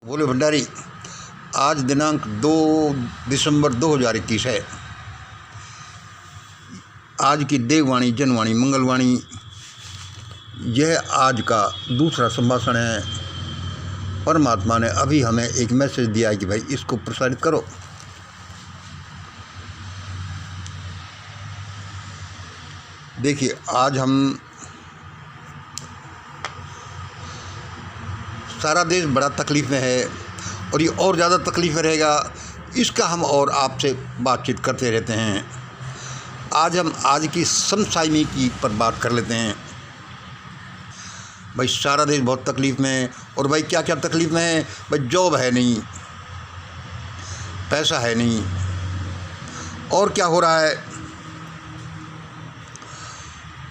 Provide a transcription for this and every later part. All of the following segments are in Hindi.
बोले भंडारी, आज दिनांक 2 दिसंबर 2021 है। आज की देववाणी, जनवाणी, मंगलवाणी, यह आज का दूसरा संभाषण है। परमात्मा ने अभी हमें एक मैसेज दिया है कि भाई इसको प्रसारित करो। देखिए, आज हम सारा देश बड़ा तकलीफ़ में है और ये और ज़्यादा तकलीफ़ में रहेगा, इसका हम और आपसे बातचीत करते रहते हैं। आज हम आज की समसामयिक की पर बात कर लेते हैं। भाई सारा देश बहुत तकलीफ़ में है। और भाई क्या क्या तकलीफ़ में है? भाई जॉब है नहीं, पैसा है नहीं, और क्या हो रहा है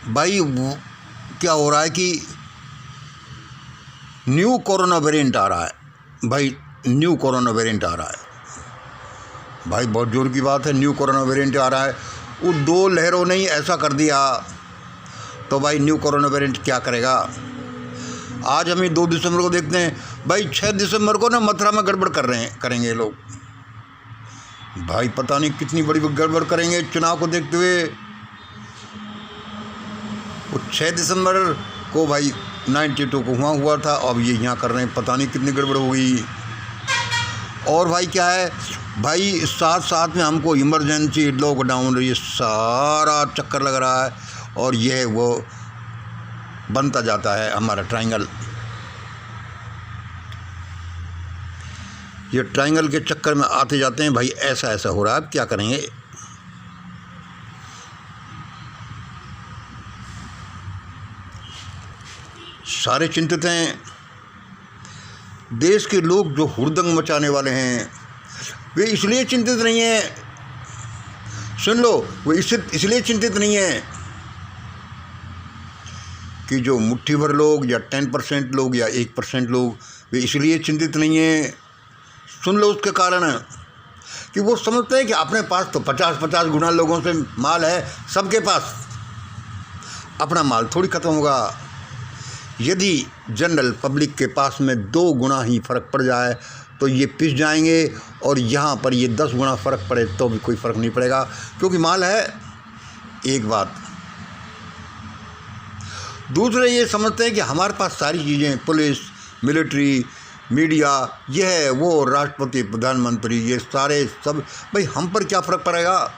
भाई? क्या हो रहा है कि न्यू कोरोना वेरिएंट आ रहा है। भाई न्यू कोरोना वेरिएंट आ रहा है। भाई बहुत जोर की बात है, न्यू कोरोना वेरिएंट आ रहा है। वो 2 लहरों ने ही ऐसा कर दिया, तो भाई न्यू कोरोना वेरिएंट क्या करेगा? आज हम 2 दिसंबर को देखते हैं। भाई 6 दिसंबर को ना मथुरा में गड़बड़ करेंगे लोग। भाई पता नहीं कितनी बड़ी गड़बड़ करेंगे चुनाव को देखते हुए। वो 6 दिसंबर को भाई 92 को हुआ था, अब ये यहाँ कर रहे हैं, पता नहीं कितनी गड़बड़ होगी। और भाई क्या है भाई, साथ साथ में हमको इमरजेंसी, लॉकडाउन, ये सारा चक्कर लग रहा है और यह वो बनता जाता है हमारा ट्रायंगल। ये ट्रायंगल के चक्कर में आते जाते हैं। भाई ऐसा ऐसा हो रहा है, अब क्या करेंगे? सारे चिंतित हैं। देश के लोग जो हुड़दंग मचाने वाले हैं, वे इसलिए चिंतित नहीं हैं, सुन लो, वे इसलिए चिंतित नहीं हैं कि जो मुट्ठी भर लोग या 10% लोग या 1% लोग, वे इसलिए चिंतित नहीं हैं। सुन लो उसके कारण कि वो समझते हैं कि अपने पास तो 50-50 गुना लोगों से माल है, सबके पास अपना माल थोड़ी ख़त्म होगा। यदि जनरल पब्लिक के पास में 2 गुना ही फ़र्क पड़ जाए तो ये पिस जाएंगे, और यहाँ पर ये 10 गुना फ़र्क पड़े तो भी कोई फ़र्क नहीं पड़ेगा, क्योंकि माल है। एक बात। दूसरे ये समझते हैं कि हमारे पास सारी चीज़ें, पुलिस, मिलिट्री, मीडिया, यह वो, राष्ट्रपति, प्रधानमंत्री, ये सारे सब, भाई हम पर क्या फ़र्क पड़ेगा?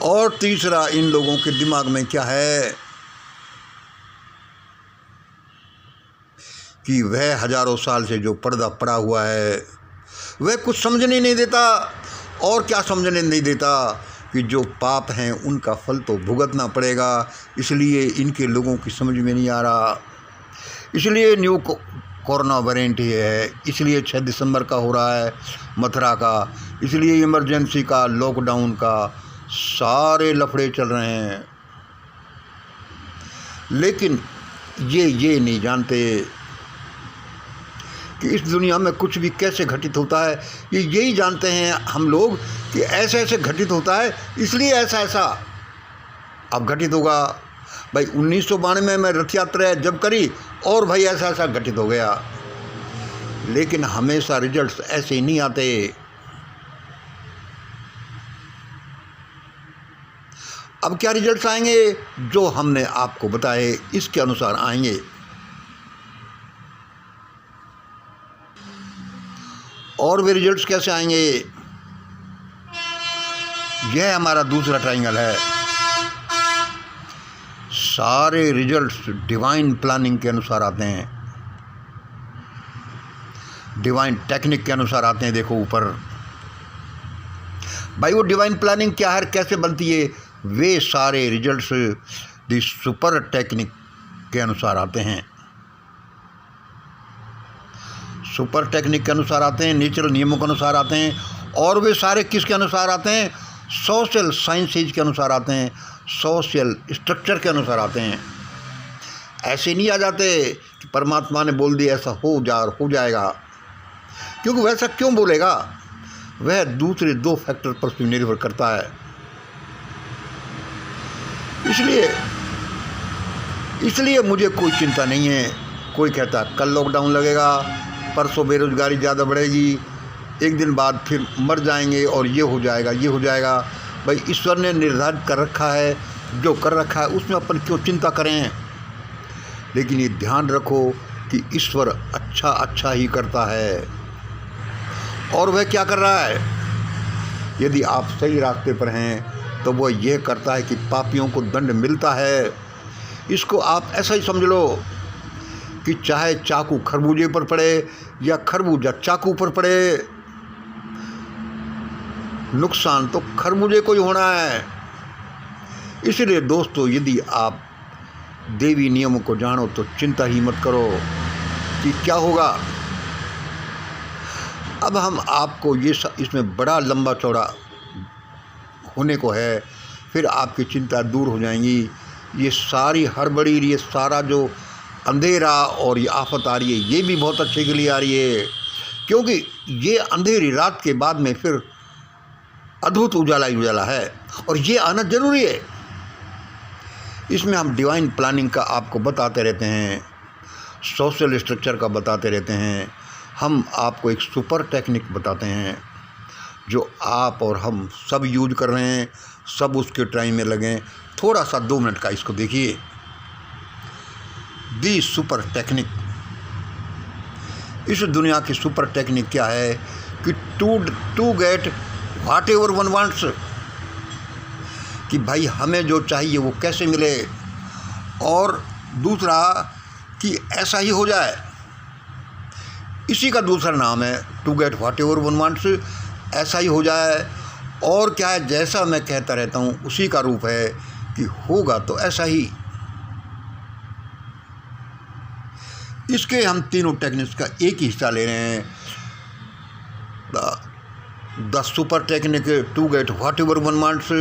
और तीसरा, इन लोगों के दिमाग में क्या है कि वह हजारों साल से जो पर्दा पड़ा हुआ है, वह कुछ समझने नहीं देता। और क्या समझने नहीं देता कि जो पाप हैं उनका फल तो भुगतना पड़ेगा। इसलिए इनके लोगों की समझ में नहीं आ रहा। इसलिए न्यू कोरोना वेरिएंट ही है, इसलिए 6 दिसंबर का हो रहा है मथुरा का, इसलिए इमरजेंसी का, लॉकडाउन का, सारे लफड़े चल रहे हैं। लेकिन ये नहीं जानते कि इस दुनिया में कुछ भी कैसे घटित होता है। ये यही जानते हैं हम लोग कि ऐसे ऐसे घटित होता है, इसलिए ऐसा ऐसा अब घटित होगा। भाई 1992 में मैं रथ यात्रा जब करी, और भाई ऐसा ऐसा घटित हो गया। लेकिन हमेशा रिजल्ट्स ऐसे ही नहीं आते। अब क्या रिजल्ट्स आएंगे? जो हमने आपको बताए इसके अनुसार आएंगे। और वे रिजल्ट्स कैसे आएंगे? यह हमारा दूसरा ट्रायंगल है। सारे रिजल्ट्स डिवाइन प्लानिंग के अनुसार आते हैं, डिवाइन टेक्निक के अनुसार आते हैं। देखो ऊपर भाई, वो डिवाइन प्लानिंग क्या है, कैसे बनती है? वे सारे रिजल्ट्स दी सुपर टेक्निक के अनुसार आते हैं, सुपर टेक्निक के अनुसार आते हैं, नेचुरल नियमों के अनुसार आते हैं। और वे सारे किसके अनुसार आते हैं? सोशल साइंसेज के अनुसार आते हैं, सोशल स्ट्रक्चर के अनुसार आते हैं। ऐसे नहीं आ जाते कि परमात्मा ने बोल दिया ऐसा हो जाएगा, क्योंकि वैसा क्यों बोलेगा? वह दूसरे 2 फैक्टर पर निर्भर करता है। इसलिए इसलिए मुझे कोई चिंता नहीं है। कोई कहता कल लॉकडाउन लगेगा, परसों बेरोज़गारी ज़्यादा बढ़ेगी, एक दिन बाद फिर मर जाएंगे और ये हो जाएगा, ये हो जाएगा। भाई ईश्वर ने निर्धारित कर रखा है, जो कर रखा है उसमें अपन क्यों चिंता करें। लेकिन ये ध्यान रखो कि ईश्वर अच्छा अच्छा ही करता है। और वह क्या कर रहा है? यदि आप सही रास्ते पर हैं तो वह यह करता है कि पापियों को दंड मिलता है। इसको आप ऐसा ही समझ लो कि चाहे चाकू खरबूजे पर पड़े या खरबूजा चाकू पर पड़े, नुकसान तो खरबूजे को ही होना है। इसलिए दोस्तों, यदि आप देवी नियमों को जानो तो चिंता ही मत करो कि क्या होगा। अब हम आपको ये इसमें बड़ा लंबा चौड़ा होने को है, फिर आपकी चिंता दूर हो जाएंगी। ये सारी हड़बड़ी, ये सारा जो अंधेरा और ये आफत आ रही है, ये भी बहुत अच्छे के लिए आ रही है, क्योंकि ये अंधेरी रात के बाद में फिर अद्भुत उजाला ही उजाला है, और ये आना जरूरी है। इसमें हम डिवाइन प्लानिंग का आपको बताते रहते हैं, सोशल स्ट्रक्चर का बताते रहते हैं। हम आपको एक सुपर टेक्निक बताते हैं जो आप और हम सब यूज कर रहे हैं, सब उसके टाइम में लगें। थोड़ा सा 2 मिनट का इसको देखिए। दी सुपर टेक्निक, इस दुनिया की सुपर टेक्निक क्या है कि to get whatever one wants, कि भाई हमें जो चाहिए वो कैसे मिले, और दूसरा कि ऐसा ही हो जाए। इसी का दूसरा नाम है to get whatever one wants, ऐसा ही हो जाए। और क्या है, जैसा मैं कहता रहता हूँ उसी का रूप है कि होगा तो ऐसा ही। इसके हम तीनों टेक्निक्स का एक ही हिस्सा ले रहे हैं। The super technique, to get whatever one wants,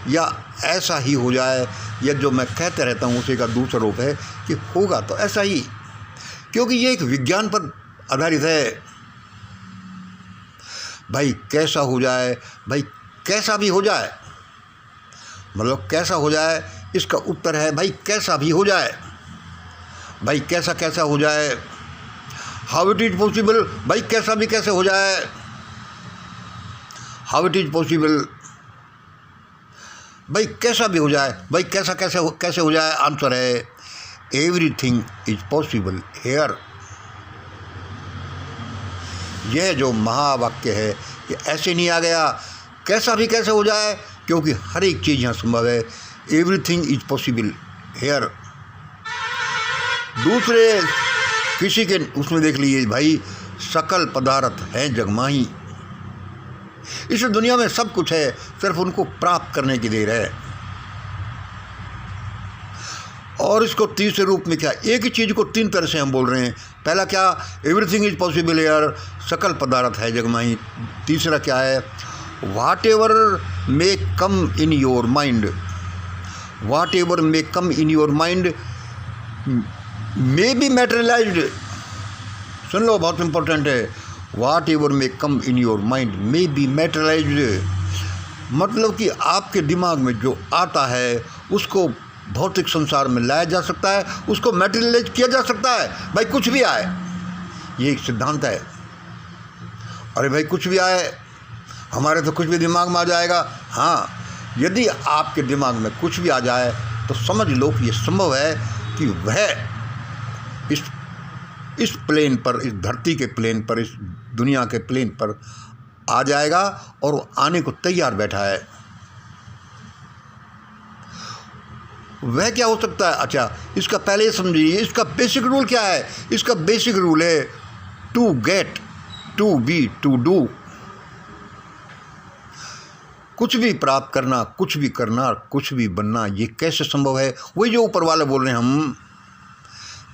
या ऐसा ही हो जाए, या जो मैं कहते रहता हूँ उसी का दूसरा रूप है कि होगा तो ऐसा ही। क्योंकि ये एक विज्ञान पर आधारित है। भाई कैसा हो जाए, भाई कैसा भी हो जाए, मतलब कैसा हो जाए, इसका उत्तर है भाई कैसा भी हो जाए। भाई कैसा कैसा हो जाए, हाउ इट इज पॉसिबल, भाई कैसा भी कैसे हो जाए, हाउ इट इज पॉसिबल, भाई कैसा भी हो जाए, भाई कैसा कैसे हो जाए। आंसर है एवरीथिंग इज पॉसिबल हेयर। यह जो महावाक्य है ये ऐसे नहीं आ गया कैसा भी कैसे हो जाए, क्योंकि हर एक चीज़ यहाँ संभव है। Everything is possible here. दूसरे किसी के उसमें देख लीजिए भाई, सकल पदार्थ है जगमाही। इस दुनिया में सब कुछ है, सिर्फ उनको प्राप्त करने की देर है। और इसको तीसरे रूप में क्या, एक ही चीज़ को 3 तरह से हम बोल रहे हैं। पहला क्या, एवरीथिंग इज पॉसिबल यार, सकल पदार्थ है जगमाही। तीसरा क्या है, whatever may come in your mind, whatever may come in your mind may be materialised. सुन लो, बहुत इंपॉर्टेंट है, whatever may come in your mind may be materialised. मतलब कि आपके दिमाग में जो आता है उसको भौतिक संसार में लाया जा सकता है, उसको मैटेरियलाइज किया जा सकता है। भाई कुछ भी आए, ये एक सिद्धांत है। अरे भाई कुछ भी आए, हमारे तो कुछ भी दिमाग में आ जाएगा। हाँ, यदि आपके दिमाग में कुछ भी आ जाए तो समझ लो कि ये संभव है कि वह इस प्लेन पर, इस धरती के प्लेन पर, इस दुनिया के प्लेन पर आ जाएगा, और वो आने को तैयार बैठा है। वह क्या हो सकता है? अच्छा, इसका पहले समझिए, इसका बेसिक रूल क्या है। इसका बेसिक रूल है to get, to be, to do. कुछ भी प्राप्त करना, कुछ भी करना, कुछ भी बनना, ये कैसे संभव है? वही जो ऊपर वाले बोल रहे हैं हम,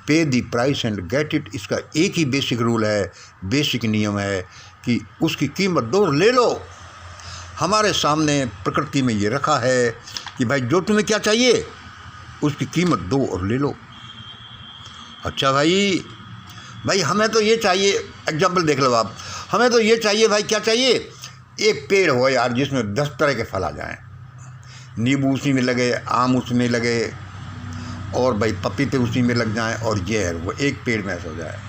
पे दी प्राइस एंड गेट इट। इसका एक ही बेसिक रूल है, बेसिक नियम है कि उसकी कीमत दो और ले लो। हमारे सामने प्रकृति में ये रखा है कि भाई जो तुम्हें क्या चाहिए उसकी कीमत दो और ले लो। अच्छा भाई हमें तो ये चाहिए, एग्जाम्पल देख लो आप, हमें तो ये चाहिए भाई, क्या चाहिए? एक पेड़ हो यार जिसमें 10 तरह के फल आ जाएं, नींबू उसी में लगे, आम उसमें लगे, और भाई पपीते उसी में लग जाएं और ये है वो एक पेड़ में ऐसा हो जाए।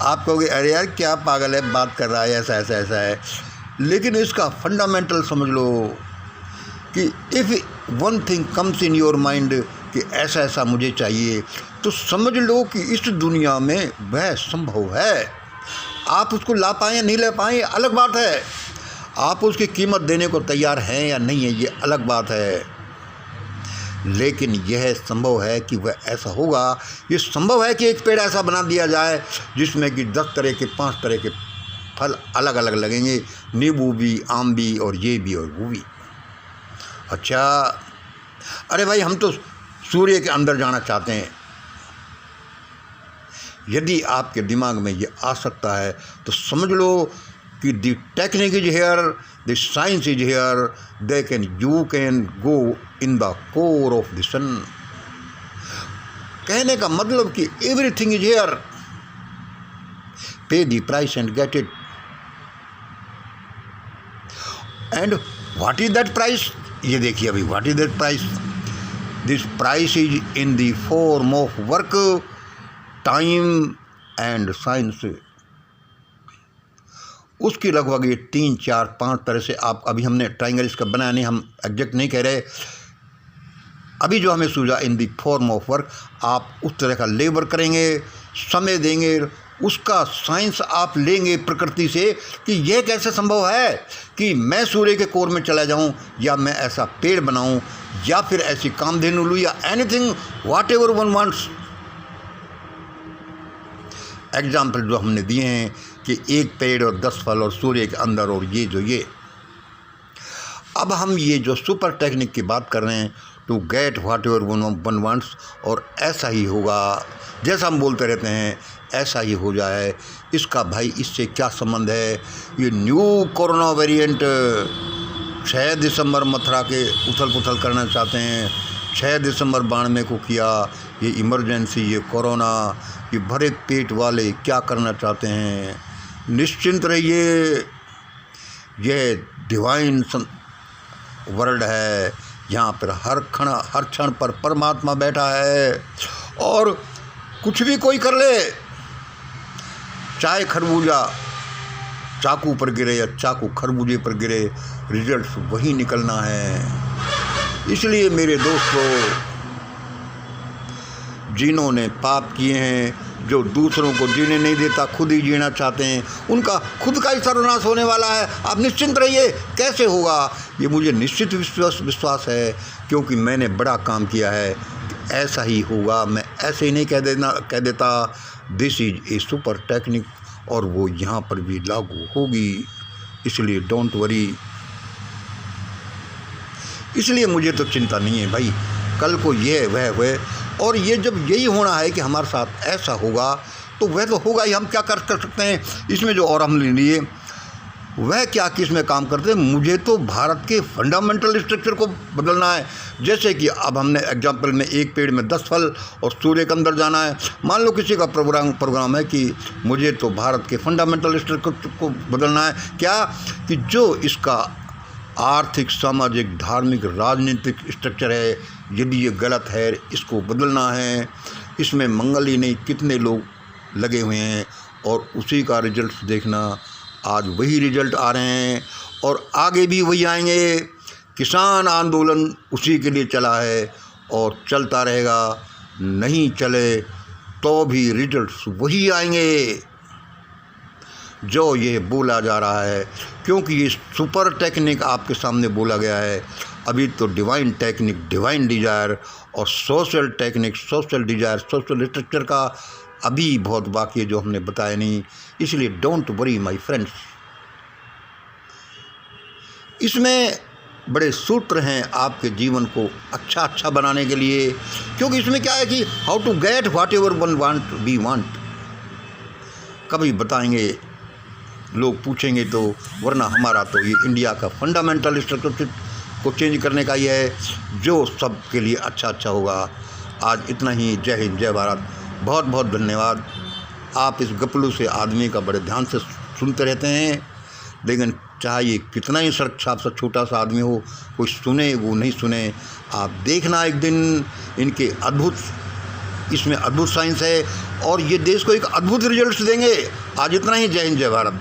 आप कहोगे अरे यार क्या पागल है, बात कर रहा है, ऐसा ऐसा ऐसा है। लेकिन इसका फंडामेंटल समझ लो कि if one thing comes in your mind कि ऐसा ऐसा मुझे चाहिए, तो समझ लो कि इस दुनिया में वह संभव है। आप उसको ला पाएँ नहीं ला पाएँ अलग बात है, आप उसकी कीमत देने को तैयार हैं या नहीं है ये अलग बात है। लेकिन यह संभव है कि वह ऐसा होगा। ये संभव है कि एक पेड़ ऐसा बना दिया जाए जिसमें कि 10 तरह के 5 तरह के फल अलग अलग लगेंगे, नींबू भी, आम भी, और ये भी और वो भी। अच्छा, अरे भाई हम तो सूर्य के अंदर जाना चाहते हैं। यदि आपके दिमाग में ये आ सकता है तो समझ लो कि the technique is here, the science is here, you can go in the core of the sun. कहने का मतलब कि everything is here, pay the price and get it. And what is that price? ये देखिए अभी, what is that price? This price is in the form of work, time and science. उसकी लगभग ये 3, 4, 5 तरह से आप, अभी हमने ट्राइंगल इसका बनाया नहीं, हम एग्जैक्ट नहीं कह रहे। अभी जो हमें सूझा इन दी फॉर्म ऑफ वर्क, आप उस तरह का लेबर करेंगे, समय देंगे, उसका साइंस आप लेंगे प्रकृति से कि यह कैसे संभव है कि मैं सूर्य के कोर में चला जाऊं, या मैं ऐसा पेड़ बनाऊं, या फिर ऐसी कामधेनु लूं, या anything what ever one wants. Example जो हमने दिए हैं कि एक पेड़ और 10 फल और सूर्य के अंदर और ये। अब हम ये जो सुपर टेक्निक की बात कर रहे हैं, to get whatever one wants, और ऐसा ही होगा जैसा हम बोलते रहते हैं, ऐसा ही हो जाए। इसका भाई इससे क्या संबंध है? ये न्यू कोरोना वेरिएंट 6 दिसंबर मथुरा के उथल पुथल करना चाहते हैं, 6 दिसंबर 92 को किया। ये इमरजेंसी, ये कोरोना, ये भरे पेट वाले क्या करना चाहते हैं? निश्चिंत रहिए, यह डिवाइन वर्ल्ड है, यहाँ पर हर क्षण पर परमात्मा बैठा है। और कुछ भी कोई कर ले, चाहे खरबूजा चाकू पर गिरे या चाकू खरबूजे पर गिरे, रिजल्ट वही निकलना है। इसलिए मेरे दोस्तों, जिन्होंने पाप किए हैं, जो दूसरों को जीने नहीं देता, खुद ही जीना चाहते हैं, उनका खुद का ही सर्वनाश होने वाला है। आप निश्चिंत रहिए। कैसे होगा? ये मुझे निश्चित विश्वास है, क्योंकि मैंने बड़ा काम किया है। ऐसा ही होगा, मैं ऐसे ही नहीं कह देता। This is a super technique, और वो यहाँ पर भी लागू होगी। इसलिए डोंट वरी। इसलिए मुझे तो चिंता नहीं है भाई, कल को ये वह हुए। और ये जब यही होना है कि हमारे साथ ऐसा होगा, तो वह तो होगा ही। हम क्या कर सकते हैं इसमें? जो और हम लिए वह क्या किस में काम करते हैं? मुझे तो भारत के फंडामेंटल स्ट्रक्चर को बदलना है। जैसे कि अब हमने एग्जाम्पल में एक पेड़ में 10 फल और सूर्य के अंदर जाना है। मान लो किसी का प्रोग्राम है कि मुझे तो भारत के फंडामेंटल स्ट्रक्चर को बदलना है। क्या कि जो इसका आर्थिक, सामाजिक, धार्मिक, राजनीतिक स्ट्रक्चर है, यदि ये गलत है, इसको बदलना है। इसमें मंगल ही नहीं, कितने लोग लगे हुए हैं, और उसी का रिजल्ट देखना। आज वही रिजल्ट आ रहे हैं और आगे भी वही आएंगे। किसान आंदोलन उसी के लिए चला है और चलता रहेगा। नहीं चले तो भी रिजल्ट्स वही आएंगे जो ये बोला जा रहा है, क्योंकि ये सुपर टेक्निक आपके सामने बोला गया है। अभी तो डिवाइन टेक्निक, डिवाइन डिजायर, और social technique, social desire, social structure का अभी बहुत बाकी है जो हमने बताया नहीं। इसलिए डोंट वरी माय फ्रेंड्स। इसमें बड़े सूत्र हैं आपके जीवन को अच्छा बनाने के लिए, क्योंकि इसमें क्या है कि how to get whatever one want we want. कभी बताएंगे, लोग पूछेंगे तो, वरना हमारा तो ये इंडिया का फंडामेंटल स्ट्रक्चर को चेंज करने का ही है जो सबके लिए अच्छा होगा। आज इतना ही। जय हिंद, जय भारत। बहुत बहुत धन्यवाद। आप इस गपलू से आदमी का बड़े ध्यान से सुनते रहते हैं, लेकिन चाहे ये कितना ही सड़क छाप सा छोटा सा आदमी हो, कोई सुने वो नहीं सुने, आप देखना एक दिन इनके अद्भुत, इसमें अद्भुत साइंस है और ये देश को एक अद्भुत रिजल्ट्स देंगे। आज इतना ही। जय हिंद, जय भारत।